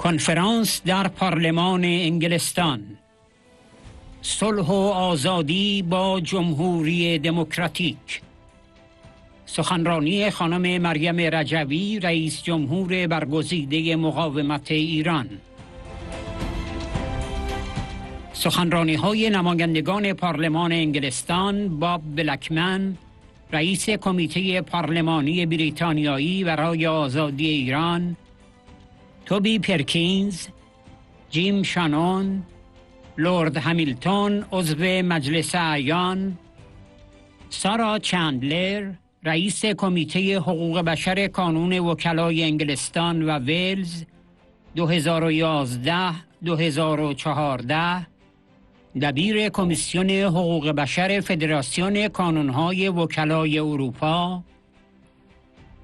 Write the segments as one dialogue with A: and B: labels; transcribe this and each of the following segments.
A: کنفرانس در پارلمان انگلستان. صلح و آزادی با جمهوری دموکراتیک. سخنرانی خانم مریم رجوی، رئیس جمهور برگزیده مقاومت ایران. سخنرانیهای نمایندگان پارلمان انگلستان با بلکمن، رئیس کمیته پارلمانی بریتانیایی برای آزادی ایران، توبی پرکینز، شانون، لورد همیلتون عضو مجلس اعیان، سارا چندلر، رئیس کمیته حقوق بشر کانون وکلای انگلستان و ولز 2011-2014، دبیر کمیسیون حقوق بشر فدراسیون کانونهای وکلای اروپا،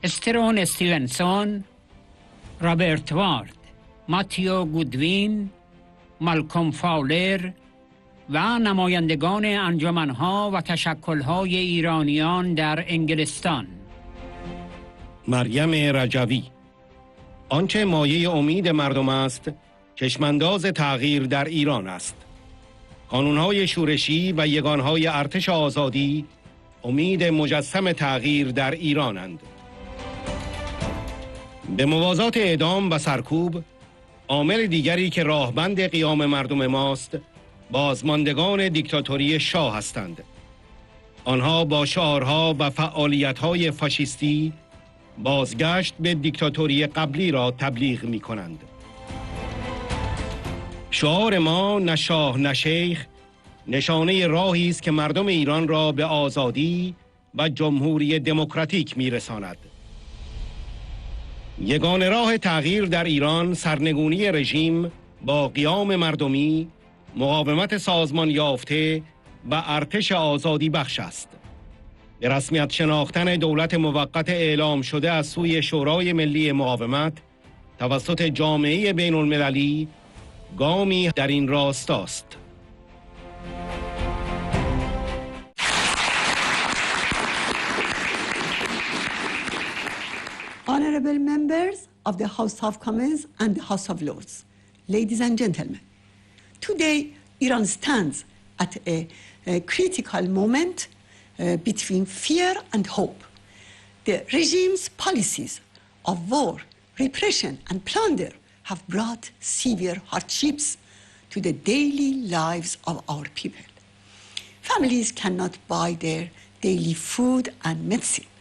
A: استرون استیونسون، رابرت وارد، ماتیو گودوین، مالکوم فاولر و نمایندگان انجمنها و تشکلهای ایرانیان در انگلستان.
B: مریم رجوی: آنچه مایه امید مردم است، چشمانداز تغییر در ایران است. قانونهای شورشی و یگانهای ارتش آزادی امید مجسم تغییر در ایرانند. به موازات اعدام و سرکوب، عامل دیگری که راهبند قیام مردم ماست، بازماندگان دیکتاتوری شاه هستند. آنها با شعارها و فعالیت‌های فاشیستی بازگشت به دیکتاتوری قبلی را تبلیغ می‌کنند. شعار ما نه شاه نه شیخ نشانه راهی است که مردم ایران را به آزادی و جمهوری دموکراتیک می‌رساند. یگانه راه تغییر در ایران سرنگونی رژیم با قیام مردمی، مقاومت سازمان یافته و ارتش آزادی بخش است. به رسمیت شناختن دولت موقت اعلام شده از سوی شورای ملی مقاومت توسط جامعه بین المللی گامی در این راستاست.
C: Honorable members of the House of Commons and the House of Lords, ladies and gentlemen, today Iran stands at a critical moment between fear and hope. The regime's policies of war, repression and plunder have brought severe hardships to the daily lives of our people. Families cannot buy their daily food and medicine.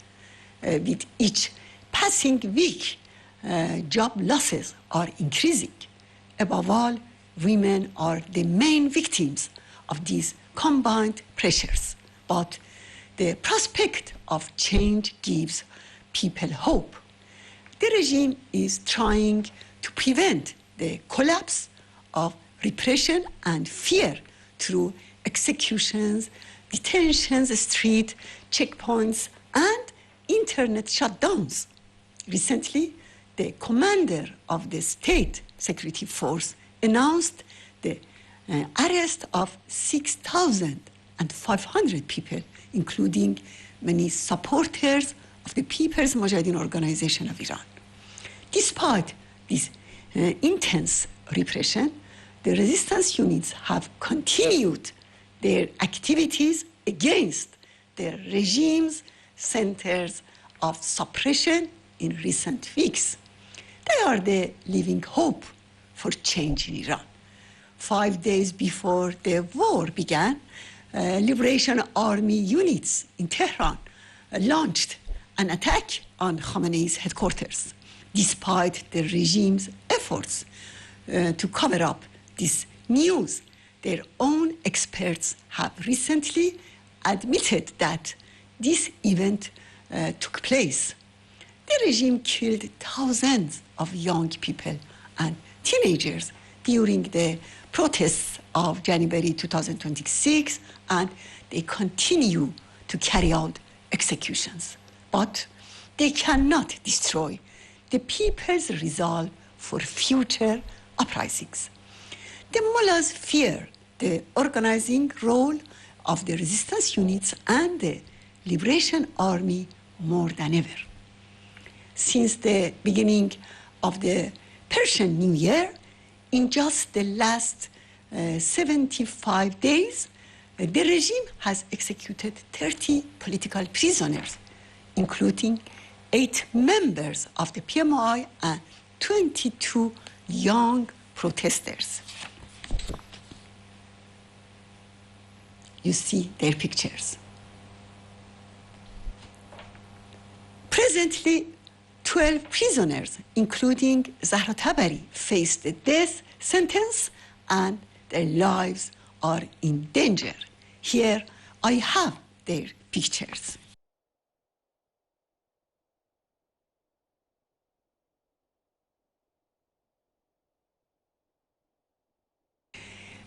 C: With each passing week, job losses are increasing. Above all, women are the main victims of these combined pressures. But the prospect of change gives people hope. The regime is trying to prevent the collapse of repression and fear through executions, detentions, street checkpoints, and internet shutdowns. Recently, the commander of the State Security Force announced the arrest of 6,500 people, including many supporters of the People's Mujahideen Organization of Iran. Despite this intense repression, the resistance units have continued their activities against the regime's centers of suppression in recent weeks. They are the living hope for change in Iran. 5 days before the war began, Liberation Army units in Tehran launched an attack on Khamenei's headquarters. Despite the regime's efforts to cover up this news, their own experts have recently admitted that this event took place. The regime killed thousands of young people and teenagers during the protests of January 2026, and they continue to carry out executions. But they cannot destroy the people's resolve for future uprisings. The mullahs fear the organizing role of the resistance units and the Liberation Army more than ever. Since the beginning of the Persian New Year, in just the last 75 days, the regime has executed 30 political prisoners, including 8 members of the PMI and 22 young protesters. You see their pictures. Presently, 12 prisoners, including Zahra Tabari, face the death sentence and their lives are in danger. Here I have their pictures.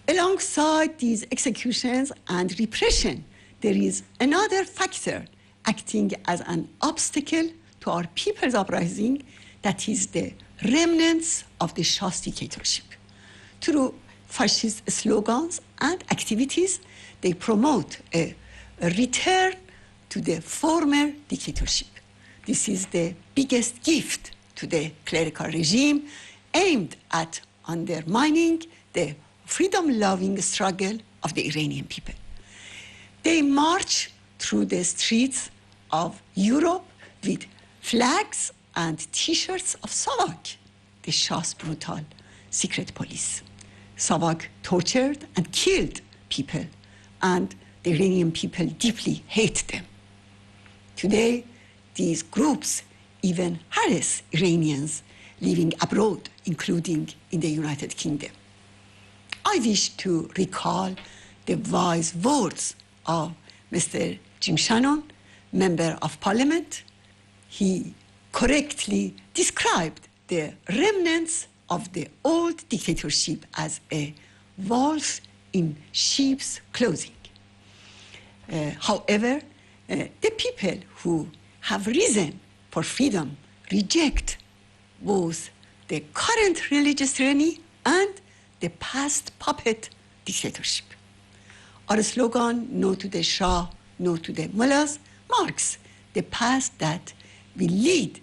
C: Alongside these executions and repression, there is another factor acting as an obstacle to our people's uprising, that is the remnants of the Shah's dictatorship. Through fascist slogans and activities, they promote a return to the former dictatorship. This is the biggest gift to the clerical regime aimed at undermining the freedom-loving struggle of the Iranian people. They march through the streets of Europe with flags and T-shirts of Savak, the Shah's brutal secret police. Savak tortured and killed people, and the Iranian people deeply hate them. Today, these groups even harass Iranians living abroad, including in the United Kingdom. I wish to recall the wise words of Mr. Shánón, member of Parliament. He correctly described the remnants of the old dictatorship as a wolf in sheep's clothing. However, the people who have risen for freedom reject both the current religious tyranny and the past puppet dictatorship. Our slogan, no to the Shah, no to the mullahs, marks the path that will lead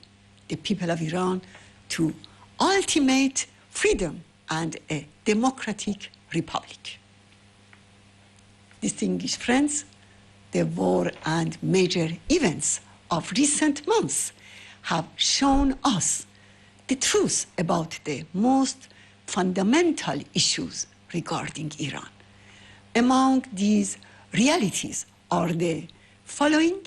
C: the people of Iran to ultimate freedom and a democratic republic. Distinguished friends, the war and major events of recent months have shown us the truth about the most fundamental issues regarding Iran. Among these realities are the following.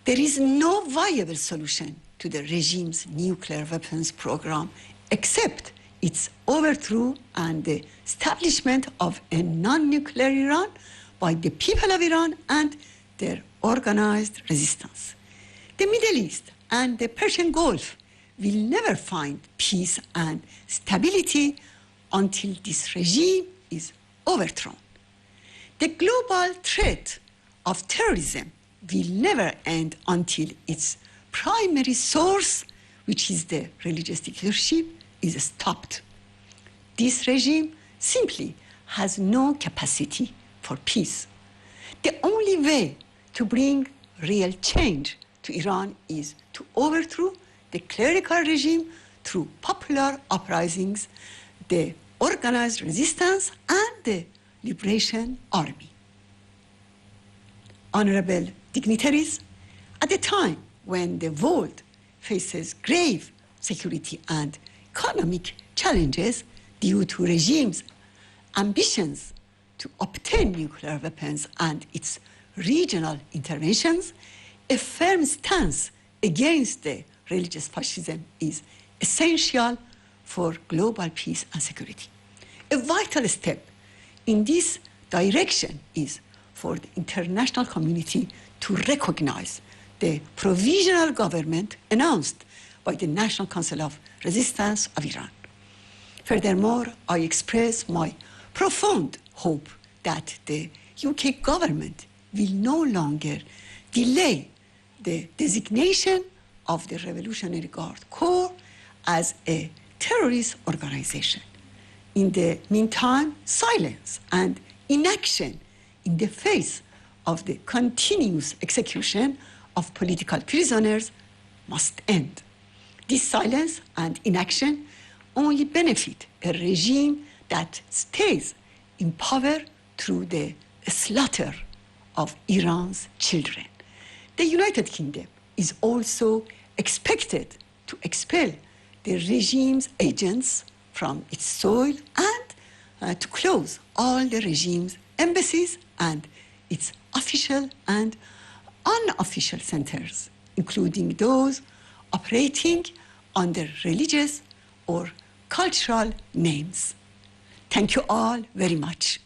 C: There is no viable solution to the regime's nuclear weapons program except its overthrow and the establishment of a non-nuclear Iran by the people of Iran and their organized resistance. The Middle East and the Persian Gulf will never find peace and stability until this regime is overthrown. The global threat of terrorism will never end until its primary source, which is the religious dictatorship, is stopped. This regime simply has no capacity for peace. The only way to bring real change to Iran is to overthrow the clerical regime through popular uprisings, the organized resistance, and the Liberation Army. Honorable dignitaries, at a time when the world faces grave security and economic challenges due to regime's ambitions to obtain nuclear weapons and its regional interventions, a firm stance against the religious fascism is essential for global peace and security. A vital step in this direction is for the international community to recognize the provisional government announced by the National Council of Resistance of Iran. Furthermore, I express my profound hope that the UK government will no longer delay the designation of the Revolutionary Guard Corps as a terrorist organization. In the meantime, silence and inaction in the face of the continuous execution of political prisoners must end. This silence and inaction only benefit a regime that stays in power through the slaughter of Iran's children. The United Kingdom is also expected to expel the regime's agents from its soil and to close all the regime's embassies and its official and unofficial centers, including those operating under religious or cultural names. Thank you all very much.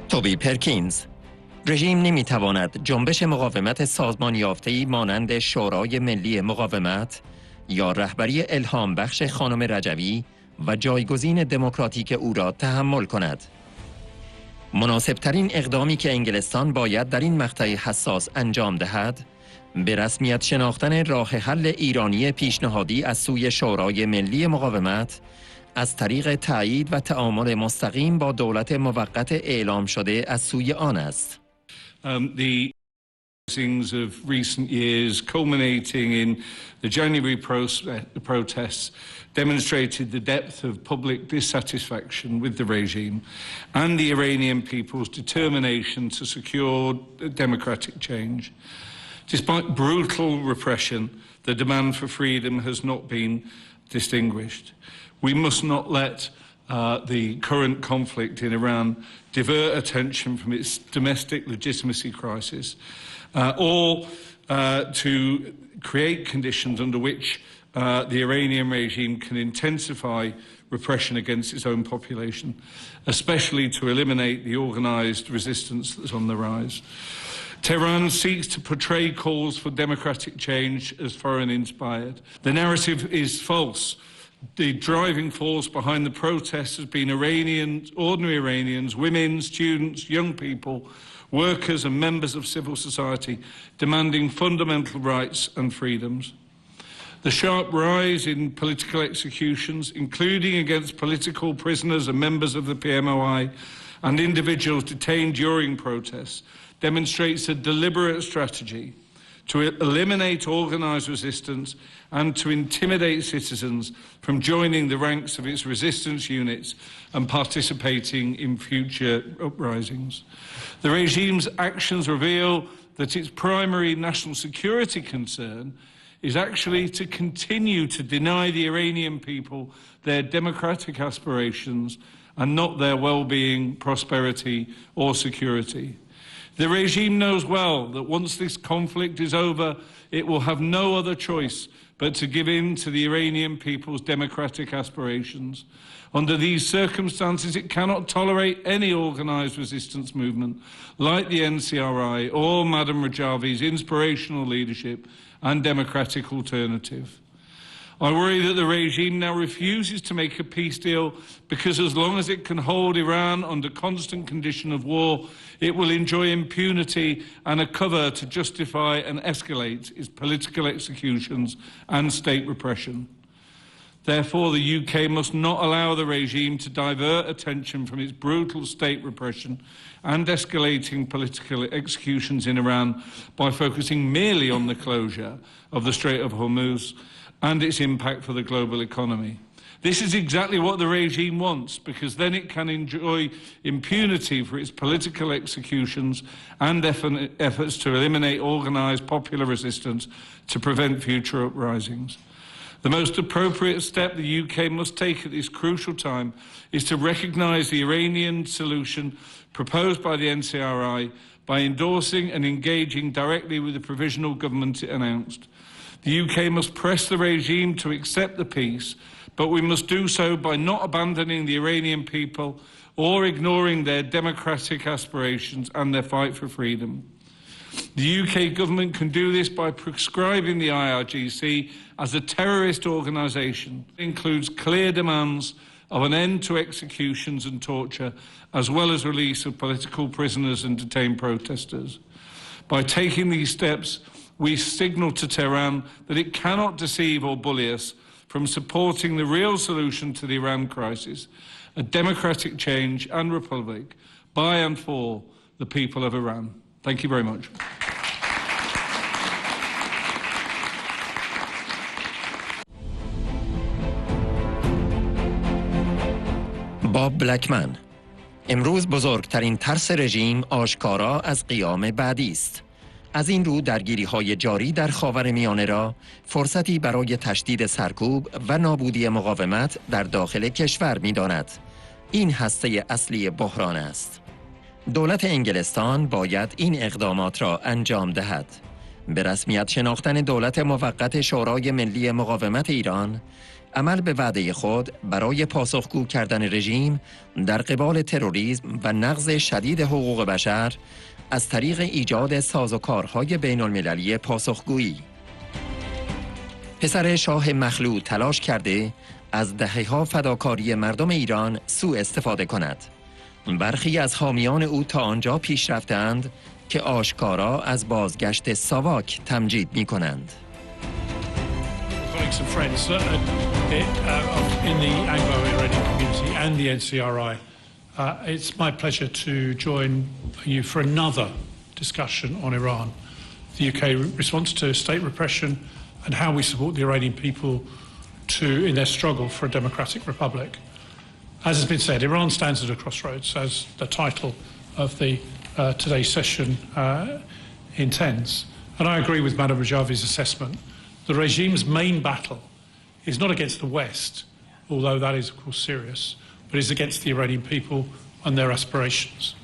D: توبی پرکینز: رژیم نمیتواند جنبش مقاومت سازمان یافته‌ای مانند شورای ملی مقاومت یا رهبری الهام بخش خانم رجوی و جایگزین دموکراتیک او را تحمل کند. مناسبترین اقدامی که انگلستان باید در این مقطع حساس انجام دهد، به رسمیت شناختن راه حل ایرانی پیشنهادی از سوی شورای ملی مقاومت از طریق تایید و تعامل مستقیم با دولت موقت اعلام شده از سوی آن است.
E: The things of recent years culminating in the January protests demonstrated the depth of public dissatisfaction with the regime and the Iranian people's determination to secure democratic change. Despite brutal repression, the demand for freedom has not been distinguished. We must not let the current conflict in Iran divert attention from its domestic legitimacy crisis or to create conditions under which the Iranian regime can intensify repression against its own population, especially to eliminate the organised resistance that's on the rise. Tehran seeks to portray calls for democratic change as foreign-inspired. The narrative is false. The driving force behind the protests has been Iranians, ordinary Iranians, women, students, young people, workers and members of civil society demanding fundamental rights and freedoms. The sharp rise in political executions, including against political prisoners and members of the PMOI and individuals detained during protests, demonstrates a deliberate strategy to eliminate organised resistance and to intimidate citizens from joining the ranks of its resistance units and participating in future uprisings. The regime's actions reveal that its primary national security concern is actually to continue to deny the Iranian people their democratic aspirations and not their well-being, prosperity or security. The regime knows well that once this conflict is over, it will have no other choice but to give in to the Iranian people's democratic aspirations. Under these circumstances, it cannot tolerate any organised resistance movement like the NCRI or Madam Rajavi's inspirational leadership and democratic alternative. I worry that the regime now refuses to make a peace deal because as long as it can hold Iran under constant condition of war, it will enjoy impunity and a cover to justify and escalate its political executions and state repression. Therefore, the UK must not allow the regime to divert attention from its brutal state repression and escalating political executions in Iran by focusing merely on the closure of the Strait of Hormuz and its impact for the global economy. This is exactly what the regime wants, because then it can enjoy impunity for its political executions and efforts to eliminate organised popular resistance to prevent future uprisings. The most appropriate step the UK must take at this crucial time is to recognise the Iranian solution proposed by the NCRI by endorsing and engaging directly with the provisional government it announced. The UK must press the regime to accept the peace, but we must do so by not abandoning the Iranian people or ignoring their democratic aspirations and their fight for freedom. The UK government can do this by prescribing the IRGC as a terrorist organisation. It includes clear demands of an end to executions and torture, as well as release of political prisoners and detained protesters. By taking these steps, we signal to Tehran that it cannot deceive or bully us from supporting the real solution to the Iran crisis a democratic change and republic by and for the people of Iran. Thank you very much.
D: بلکمن: امروز بزرگترین ترس رژیم آشکارا از قیام بعدی است. از این رو درگیری‌های جاری در خاورمیانه را فرصتی برای تشدید سرکوب و نابودی مقاومت در داخل کشور می‌داند. این هسته اصلی بحران است. دولت انگلستان باید این اقدامات را انجام دهد. به رسمیت شناختن دولت موقت شورای ملی مقاومت ایران، عمل به وعده خود برای پاسخگو کردن رژیم در قبال تروریسم و نقض شدید حقوق بشر از طریق ایجاد سازوکارهای بین المللی پاسخگویی. پسر شاه مخلوع تلاش کرده از دهه‌ها فداکاری مردم ایران سوء استفاده کند. برخی از حامیان او تا آنجا پیش رفتند که آشکارا از بازگشت ساواک تمجید می کنند.
F: Colleagues and friends in the Anglo-Iranian community and the NCRI, it's my pleasure to join you for another discussion on Iran, the UK response to state repression and how we support the Iranian people in their struggle for a democratic republic. As has been said, Iran stands at a crossroads, as the title of today's session intends. And I agree with Madam Rajavi's assessment. The regime's main battle is not against the West, although that is, of course, serious, but is against the Iranian people and their aspirations.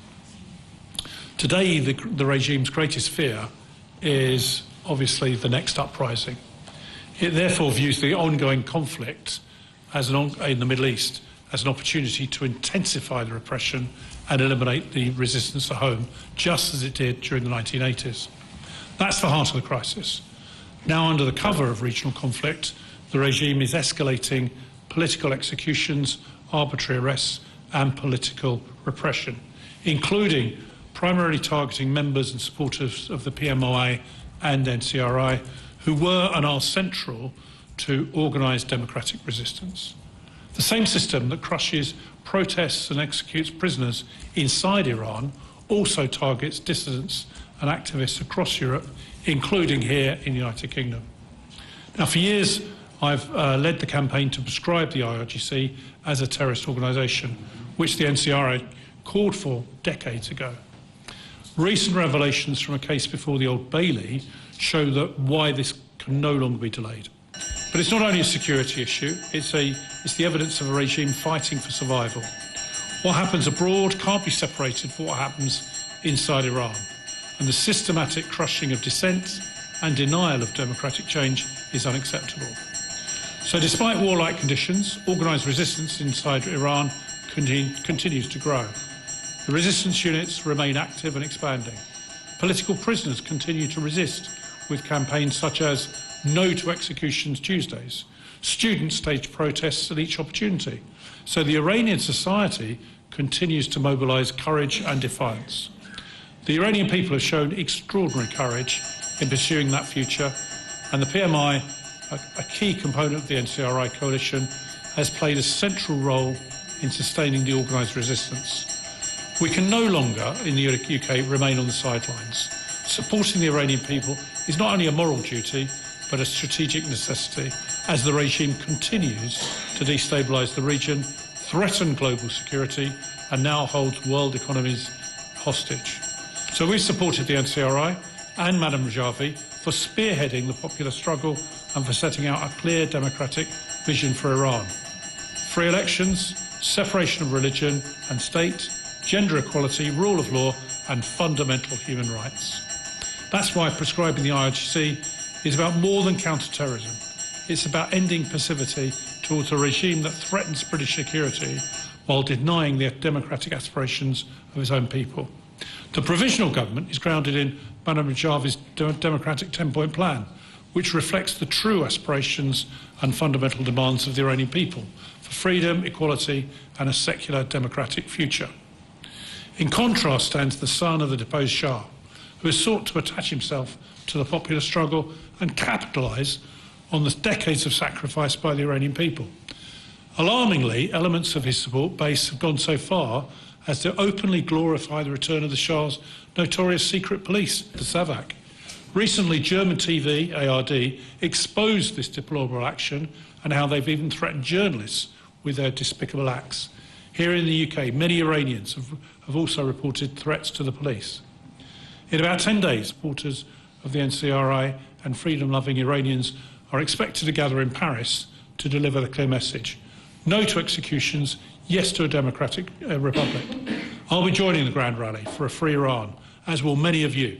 F: Today, the regime's greatest fear is obviously the next uprising. It therefore views the ongoing conflict in the Middle East as an opportunity to intensify the repression and eliminate the resistance at home, just as it did during the 1980s. That's the heart of the crisis. Now, under the cover of regional conflict, the regime is escalating political executions, arbitrary arrests and political repression, including primarily targeting members and supporters of the PMOI and NCRI who were and are central to organised democratic resistance. The same system that crushes protests and executes prisoners inside Iran also targets dissidents and activists across Europe, including here in the United Kingdom. Now, for years, I've led the campaign to prescribe the IRGC as a terrorist organisation, which the NCRI called for decades ago. Recent revelations from a case before the Old Bailey show that why this can no longer be delayed. But it's not only a security issue, it's the evidence of a regime fighting for survival. What happens abroad can't be separated from what happens inside Iran. And the systematic crushing of dissent and denial of democratic change is unacceptable. So despite warlike conditions, organised resistance inside Iran continues to grow. The resistance units remain active and expanding. Political prisoners continue to resist with campaigns such as No to Executions Tuesdays. Students stage protests at each opportunity. So the Iranian society continues to mobilise courage and defiance. The Iranian people have shown extraordinary courage in pursuing that future, and the PMI, a key component of the NCRI coalition, has played a central role in sustaining the organised resistance. We can no longer, in the UK, remain on the sidelines. Supporting the Iranian people is not only a moral duty, but a strategic necessity, as the regime continues to destabilise the region, threaten global security, and now holds world economies hostage. So we've supported the NCRI and Madam Rajavi for spearheading the popular struggle and for setting out a clear democratic vision for Iran. Free elections, separation of religion and state, gender equality, rule of law and fundamental human rights. That's why prescribing the IRGC is about more than counter-terrorism. It's about ending passivity towards a regime that threatens British security while denying the democratic aspirations of its own people. The provisional government is grounded in Madam Rajavi's democratic 10-point plan, which reflects the true aspirations and fundamental demands of the Iranian people for freedom, equality and a secular democratic future. In contrast stands the son of the deposed Shah, who has sought to attach himself to the popular struggle and capitalise on the decades of sacrifice by the Iranian people. Alarmingly, elements of his support base have gone so far as to openly glorify the return of the Shah's notorious secret police, the SAVAK. Recently, German TV, ARD, exposed this deplorable action and how they've even threatened journalists with their despicable acts. Here in the UK, many Iranians have also reported threats to the police. In about 10 days, supporters of the NCRI and freedom-loving Iranians are expected to gather in Paris to deliver the clear message. No to executions, yes to a democratic republic. I'll be joining the Grand Rally for a free Iran, as will many of you,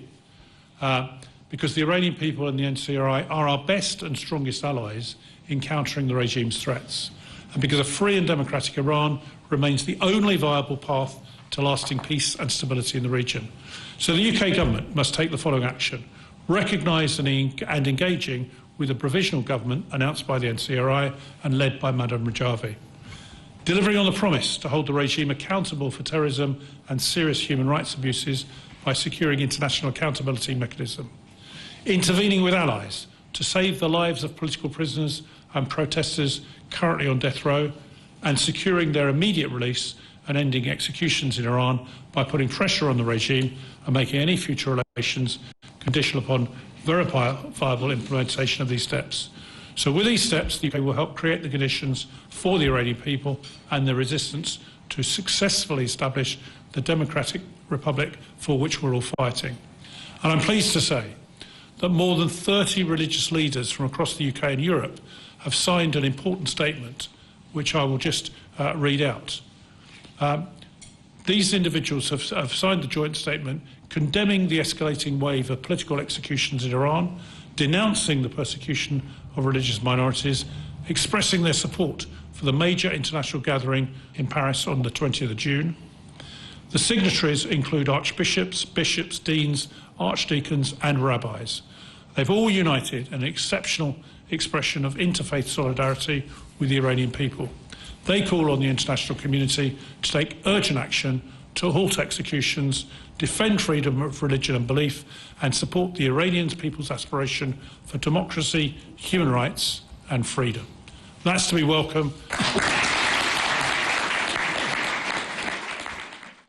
F: because the Iranian people and the NCRI are our best and strongest allies in countering the regime's threats, and because a free and democratic Iran remains the only viable path to lasting peace and stability in the region. So the UK government must take the following action: recognise and engaging with a provisional government announced by the NCRI and led by Madam Rejui. Delivering on the promise to hold the regime accountable for terrorism and serious human rights abuses by securing international accountability mechanism. Intervening with allies to save the lives of political prisoners and protesters currently on death row, and securing their immediate release and ending executions in Iran by putting pressure on the regime and making any future relations conditional upon verifiable implementation of these steps. So with these steps, the UK will help create the conditions for the Iranian people and their resistance to successfully establish the democratic republic for which we're all fighting. And I'm pleased to say that more than 30 religious leaders from across the UK and Europe have signed an important statement, which I will just read out. These individuals have signed the joint statement condemning the escalating wave of political executions in Iran, denouncing the persecution of religious minorities, expressing their support for the major international gathering in Paris on the 20th of June. The signatories include archbishops, bishops, deans, archdeacons and rabbis. They've all united in an exceptional expression of interfaith solidarity with the Iranian people. They call on the international community to take urgent action to halt executions, defend freedom of religion and belief, and support the Iranian people's aspiration for democracy, human rights and freedom. That's to be welcome.